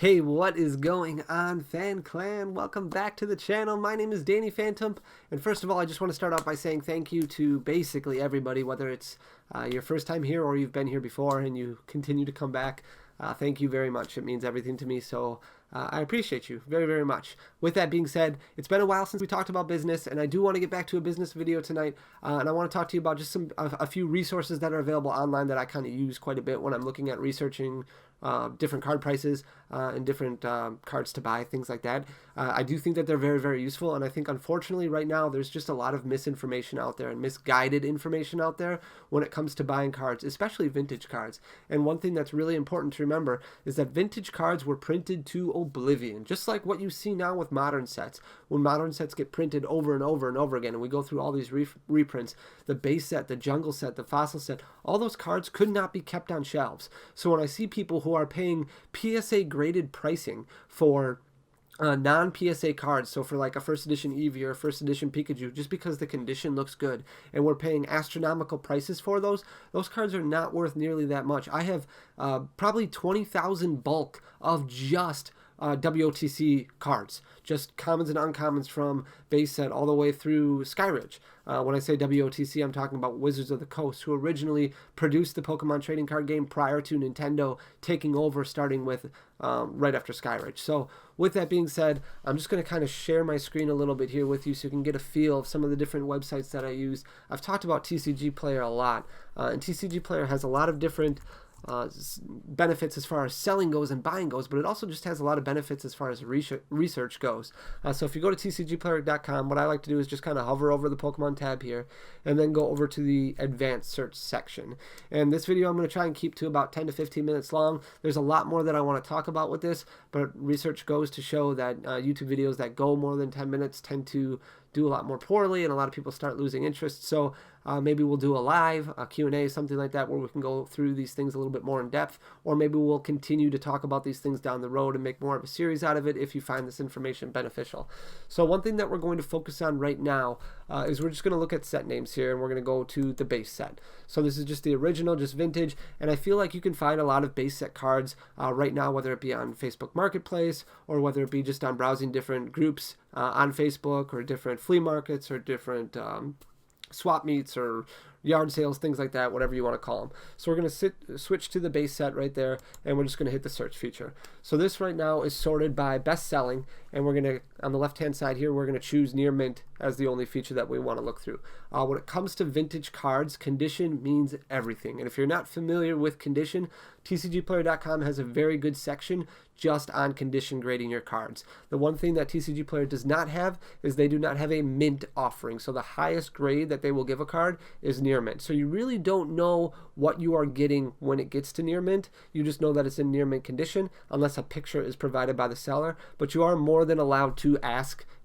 Hey, what is going on, Fan Clan? Welcome back to the channel. My name is Danny Phantom, and first of all, I just want to start off by saying thank you to basically everybody, whether it's your first time here or you've been here before and you continue to come back. Thank you very much. It means everything to me, so I appreciate you very, very much. With that being said, it's been a while since we talked about business, and I do want to get back to a business video tonight, and I want to talk to you about just a few resources that are available online that I kind of use quite a bit when I'm looking at researching different card prices and different cards to buy, things like that. I do think that they're very, very useful, and I think unfortunately right now there's just a lot of misinformation out there and misguided information out there when it comes to buying cards, especially vintage cards. And one thing that's really important to remember is that vintage cards were printed to oblivion, just like what you see now with modern sets. When modern sets get printed over and over and over again, and we go through all these reprints, the base set, the jungle set, the fossil set, all those cards could not be kept on shelves. So when I see people who are paying PSA graded pricing for non-PSA cards, so for like a first edition Eevee or a first edition Pikachu, just because the condition looks good, and we're paying astronomical prices for those cards are not worth nearly that much. I have probably 20,000 bulk of just WOTC cards, just commons and uncommons from base set all the way through Skyridge. When I say WOTC, I'm talking about Wizards of the Coast, who originally produced the Pokemon trading card game prior to Nintendo taking over, starting with right after Skyridge. So with that being said, I'm just going to kind of share my screen a little bit here with you so you can get a feel of some of the different websites that I use. I've talked about TCG Player a lot, and TCG Player has a lot of different benefits as far as selling goes and buying goes, but it also just has a lot of benefits as far as research goes. So if you go to tcgplayer.com, what I like to do is just kind of hover over the Pokemon tab here and then go over to the advanced search section. And this video I'm going to try and keep to about 10 to 15 minutes long. There's a lot more that I want to talk about with this, but research goes to show that YouTube videos that go more than 10 minutes tend to do a lot more poorly, and a lot of people start losing interest. So maybe we'll do a live, a Q&A, something like that, where we can go through these things a little bit more in depth, or maybe we'll continue to talk about these things down the road and make more of a series out of it if you find this information beneficial. So one thing that we're going to focus on right now is we're just going to look at set names here, and we're going to go to the base set. So this is just the original, just vintage, and I feel like you can find a lot of base set cards right now, whether it be on Facebook Marketplace or whether it be just on browsing different groups on Facebook or different flea markets or different swap meets or yard sales, things like that, whatever you want to call them. So we're going to switch to the base set right there, and we're just going to hit the search feature. So this right now is sorted by best selling, and we're going to, on the left hand side here, we're going to choose near mint as the only feature that we want to look through. When it comes to vintage cards, condition means everything. And if you're not familiar with condition, TCGplayer.com has a very good section just on condition grading your cards. The one thing that TCG Player does not have is they do not have a mint offering. So the highest grade that they will give a card is near mint. So you really don't know what you are getting when it gets to near mint. You just know that it's in near mint condition unless a picture is provided by the seller. But you are more than allowed to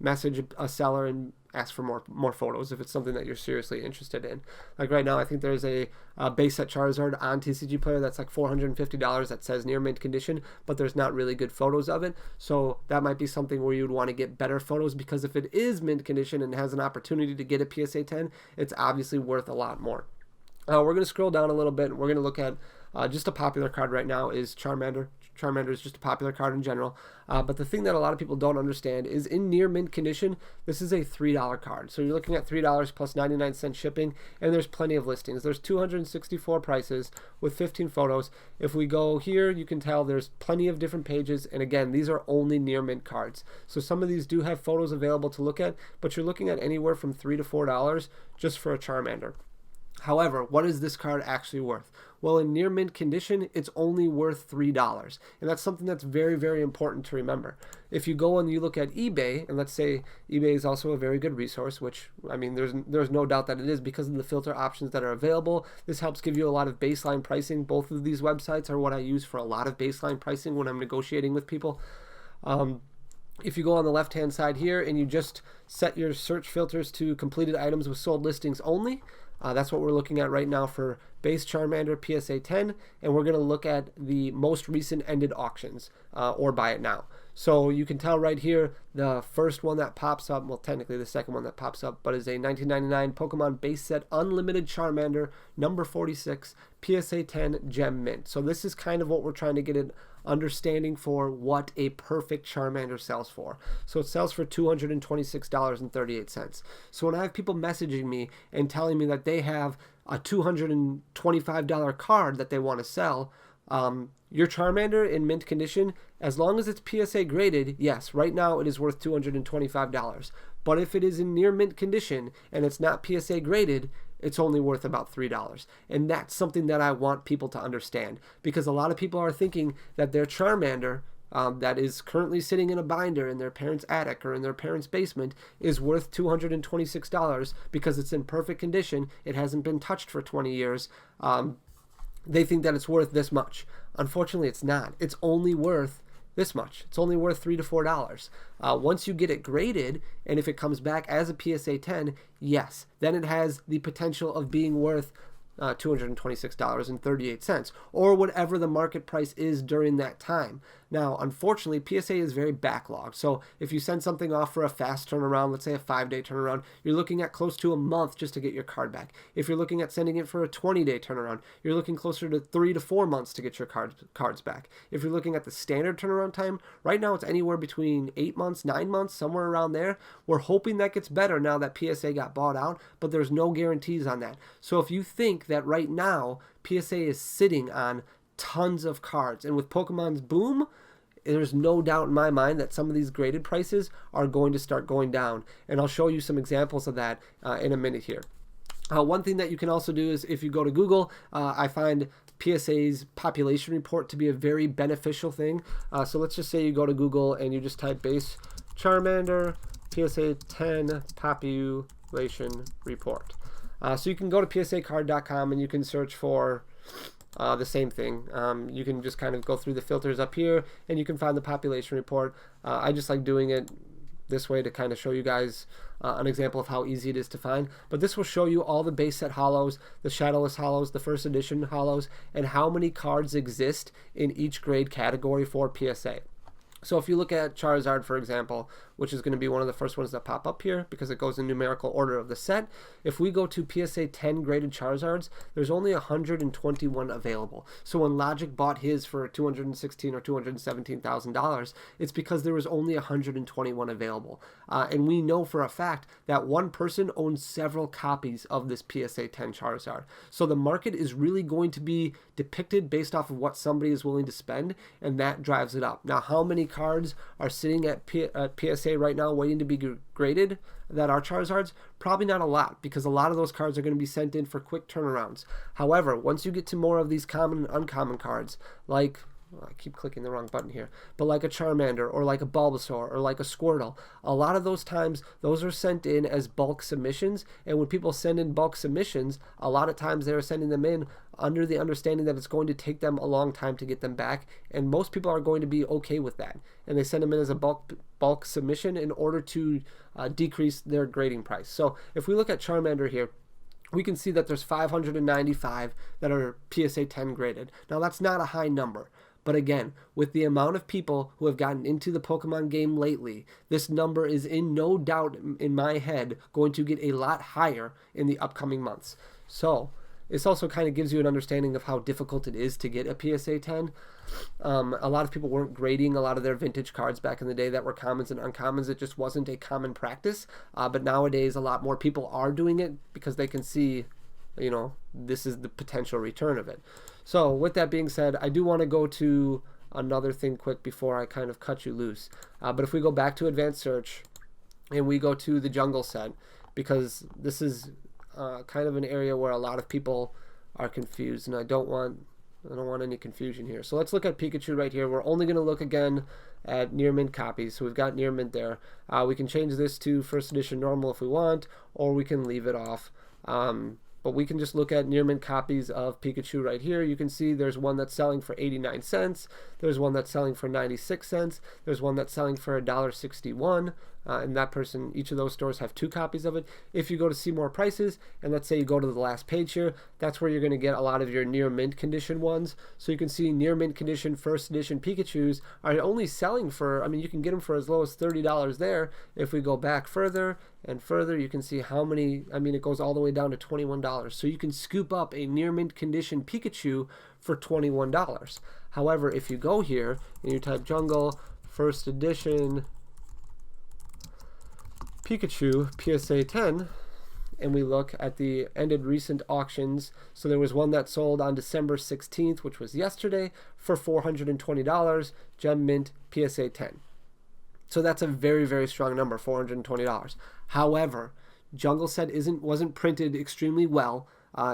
message a seller and ask for more photos if it's something that you're seriously interested in. Like right now, I think there's a base set Charizard on TCG Player that's like $450 that says near mint condition, but there's not really good photos of it. So that might be something where you'd want to get better photos, because if it is mint condition and has an opportunity to get a PSA 10, it's obviously worth a lot more. We're going to scroll down a little bit, and we're going to look at just a popular card right now is Charmander. Charmander is just a popular card in general, but the thing that a lot of people don't understand is in near mint condition, this is a $3 card. So you're looking at $3 plus 99-cent shipping, and there's plenty of listings. There's 264 prices with 15 photos. If we go here, you can tell there's plenty of different pages, and again, these are only near mint cards. So some of these do have photos available to look at, but you're looking at anywhere from $3 to $4 just for a Charmander. However, what is this card actually worth? Well, in near mint condition, it's only worth $3. And that's something that's very, very important to remember. If you go and you look at eBay, and let's say eBay is also a very good resource, which, I mean, there's no doubt that it is because of the filter options that are available. This helps give you a lot of baseline pricing. Both of these websites are what I use for a lot of baseline pricing when I'm negotiating with people. If you go on the left-hand side here and you just set your search filters to completed items with sold listings only, that's what we're looking at right now for base Charmander PSA 10, and we're going to look at the most recent ended auctions or buy it now. So you can tell right here, the first one that pops up, well, technically the second one that pops up, but is a 1999 Pokemon base set unlimited Charmander number 46 PSA 10 gem mint. So this is kind of what we're trying to get understanding for what a perfect Charmander sells for. So it sells for $226.38. So when I have people messaging me and telling me that they have a $225 card that they want to sell, your Charmander in mint condition, as long as it's PSA graded, yes, right now it is worth $225. But if it is in near mint condition and it's not PSA graded, it's only worth about $3. And that's something that I want people to understand, because a lot of people are thinking that their Charmander that is currently sitting in a binder in their parents' attic or in their parents' basement is worth $226 because it's in perfect condition. It hasn't been touched for 20 years. They think that it's worth this much. Unfortunately, it's not. It's only worth this much. It's only worth $3 to $4. Once you get it graded, and if it comes back as a PSA 10, yes, then it has the potential of being worth $226.38, or whatever the market price is during that time. Now, unfortunately, PSA is very backlogged. So if you send something off for a fast turnaround, let's say a 5-day turnaround, you're looking at close to a month just to get your card back. If you're looking at sending it for a 20-day turnaround, you're looking closer to 3 to 4 months to get your cards back. If you're looking at the standard turnaround time, right now it's anywhere between 8 months, 9 months, somewhere around there. We're hoping that gets better now that PSA got bought out, but there's no guarantees on that. So if you think that right now PSA is sitting on tons of cards, and with Pokemon's boom, there's no doubt in my mind that some of these graded prices are going to start going down. And I'll show you some examples of that in a minute here. One thing that you can also do is if you go to Google, I find PSA's population report to be a very beneficial thing. So let's just say you go to Google and you just type base Charmander PSA 10 population report. So you can go to psacard.com and you can search for the same thing. You can just kind of go through the filters up here and you can find the population report. I just like doing it this way to kind of show you guys an example of how easy it is to find. But this will show you all the base set hollows, the shadowless hollows, the first edition hollows, and how many cards exist in each grade category for PSA. So if you look at Charizard, for example, which is going to be one of the first ones that pop up here because it goes in numerical order of the set, if we go to PSA 10 graded Charizards, there's only 121 available. So when Logic bought his for $216,000 or $217,000, it's because there was only 121 available. And we know for a fact that one person owns several copies of this PSA 10 Charizard. So the market is really going to be depicted based off of what somebody is willing to spend, and that drives it up. Now, how many cards are sitting at PSA right now waiting to be graded that are Charizards? Probably not a lot, because a lot of those cards are going to be sent in for quick turnarounds. However, once you get to more of these common and uncommon cards, like, I keep clicking the wrong button here, but like a Charmander or like a Bulbasaur or like a Squirtle, a lot of those times those are sent in as bulk submissions. And when people send in bulk submissions, a lot of times they're sending them in under the understanding that it's going to take them a long time to get them back, and most people are going to be okay with that, and they send them in as a bulk submission in order to decrease their grading price. So if we look at Charmander here, we can see that there's 595 that are PSA 10 graded. Now that's not a high number, but again, with the amount of people who have gotten into the Pokemon game lately, this number is in no doubt in my head going to get a lot higher in the upcoming months. So this also kind of gives you an understanding of how difficult it is to get a PSA 10. A lot of people weren't grading a lot of their vintage cards back in the day that were commons and uncommons. It just wasn't a common practice. But nowadays, a lot more people are doing it because they can see, you know, this is the potential return of it. So with that being said, I do want to go to another thing quick before I kind of cut you loose. But if we go back to advanced search and we go to the jungle set, because this is kind of an area where a lot of people are confused, and I don't want any confusion here. So let's look at Pikachu right here. We're only going to look again at near mint copies. So we've got near mint there. We can change this to first edition normal if we want, or we can leave it off. But we can just look at near mint copies of Pikachu right here. You can see there's one that's selling for 89 cents. There's one that's selling for 96 cents. There's one that's selling for $1.61. And that person, each of those stores have 2 copies of it. If you go to see more prices, and let's say you go to the last page here, that's where you're going to get a lot of your near mint condition ones. So you can see near mint condition first edition Pikachus are only selling for, I mean, you can get them for as low as $30 there. If we go back further and further, you can see how many, I mean, it goes all the way down to $21. So you can scoop up a near mint condition Pikachu for $21. However, if you go here and you type Jungle first edition Pikachu PSA 10, and we look at the ended recent auctions, so there was one that sold on December 16th, which was yesterday, for $420, Gem Mint PSA 10. So that's a very, very strong number, $420. However, Jungle set wasn't printed extremely well.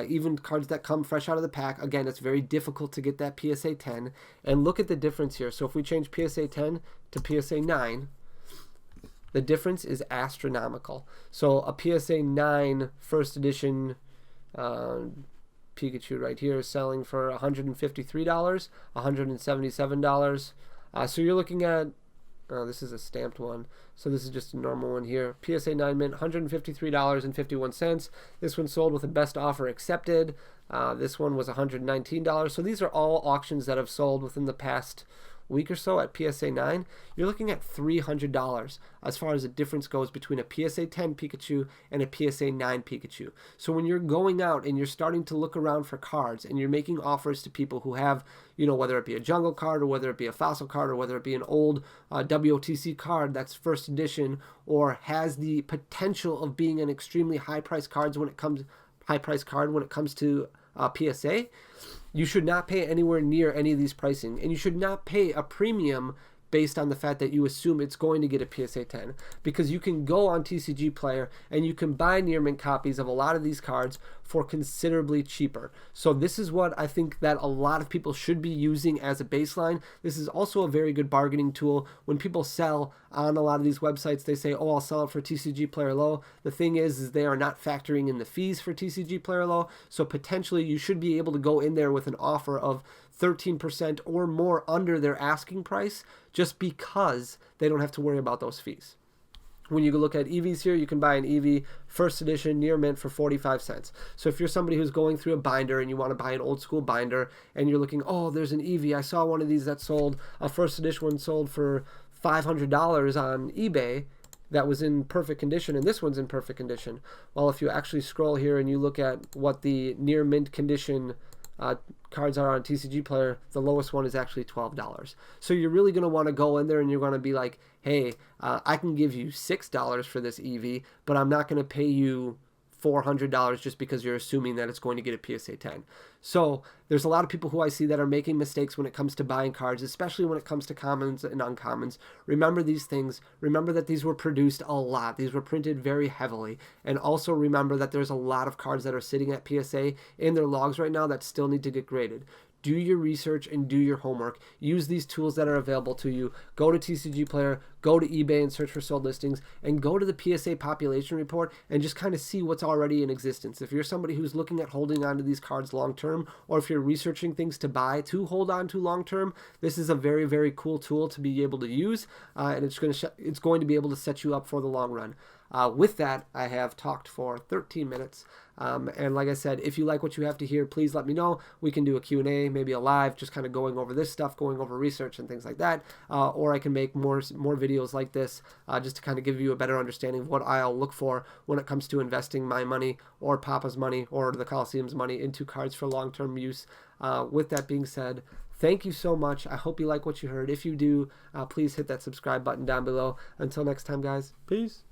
Even cards that come fresh out of the pack, again, it's very difficult to get that PSA 10. And look at the difference here. So if we change PSA 10 to PSA 9, the difference is astronomical. So a PSA 9 first edition Pikachu right here is selling for $153, $177. So you're looking at, this is a stamped one. So this is just a normal one here. PSA 9 mint, $153.51. This one sold with a best offer accepted. This one was $119. So these are all auctions that have sold within the past week or so at PSA 9. You're looking at $300 as far as the difference goes between a PSA 10 Pikachu and a PSA 9 Pikachu. So when you're going out and you're starting to look around for cards and you're making offers to people who have, you know, whether it be a Jungle card or whether it be a Fossil card or whether it be an old WOTC card that's first edition or has the potential of being an extremely high price card when it comes to PSA, you should not pay anywhere near any of these pricing, and you should not pay a premium based on the fact that you assume it's going to get a PSA 10, because you can go on TCG Player and you can buy near mint copies of a lot of these cards for considerably cheaper. So this is what I think that a lot of people should be using as a baseline. This is also a very good bargaining tool. When people sell on a lot of these websites, they say, oh, I'll sell it for TCG Player low. The thing is they are not factoring in the fees for TCG Player low. So potentially you should be able to go in there with an offer of 13% or more under their asking price, just because they don't have to worry about those fees. When you look at EVs here, you can buy an EV first edition near mint for 45 cents. So if you're somebody who's going through a binder and you want to buy an old school binder and you're looking, oh, there's an EV, I saw one of these that sold, a first edition one sold for $500 on eBay, that was in perfect condition, and this one's in perfect condition. Well, if you actually scroll here and you look at what the near mint condition cards are on TCG Player, the lowest one is actually $12. So you're really going to want to go in there and you're going to be like, hey, I can give you $6 for this EV, but I'm not going to pay you $400 just because you're assuming that it's going to get a PSA 10. So there's a lot of people who I see that are making mistakes when it comes to buying cards, especially when it comes to commons and uncommons. Remember these things. Remember that these were produced a lot. These were printed very heavily. And also remember that there's a lot of cards that are sitting at PSA in their logs right now that still need to get graded. Do your research and do your homework. Use these tools that are available to you. Go to TCG Player, go to eBay and search for sold listings, and go to the PSA population report and just kind of see what's already in existence. If you're somebody who's looking at holding on to these cards long term, or if you're researching things to buy to hold on to long term, this is a very, very cool tool to be able to use, and it's going to be able to set you up for the long run. With that, I have talked for 13 minutes. And like I said, if you like what you have to hear, please let me know. We can do a Q&A, maybe a live, just kind of going over this stuff, going over research and things like that. Or I can make more videos like this just to kind of give you a better understanding of what I'll look for when it comes to investing my money or Papa's money or the Coliseum's money into cards for long-term use. With that being said, thank you so much. I hope you like what you heard. If you do, please hit that subscribe button down below. Until next time, guys. Peace.